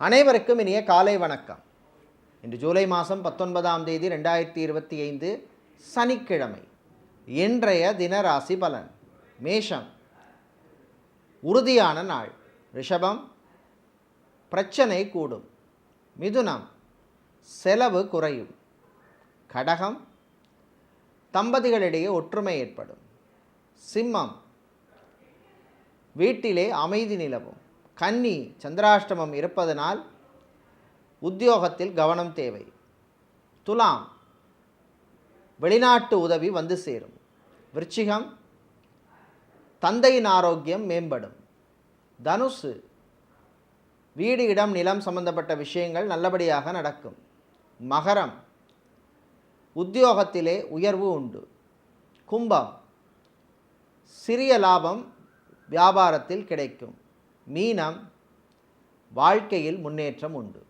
அனைவருக்கும் இனிய காலை வணக்கம். இன்று ஜூலை மாதம் 19ஆம் தேதி 2025 சனிக்கிழமை. இன்றைய தினராசி பலன். மேஷம், உறுதியான நாள். ரிஷபம், பிரச்சனை கூடும். மிதுனம், செலவு குறையும். கடகம், தம்பதிகளிடையே ஒற்றுமை ஏற்படும். சிம்மம், வீட்டிலே அமைதி நிலவும். கன்னி, சந்திராஷ்டமம் இருப்பதனால் உத்தியோகத்தில் கவனம் தேவை. துலாம், வெளிநாட்டு உதவி வந்து சேரும். விருச்சிகம், தந்தையின் ஆரோக்கியம் மேம்படும். தனுசு, வீடு இடம் நிலம் சம்பந்தப்பட்ட விஷயங்கள் நல்லபடியாக நடக்கும். மகரம், உத்தியோகத்திலே உயர்வு உண்டு. கும்பம், சிறிய லாபம் வியாபாரத்தில் கிடைக்கும். மீனம், வாழ்க்கையில் முன்னேற்றம் உண்டு.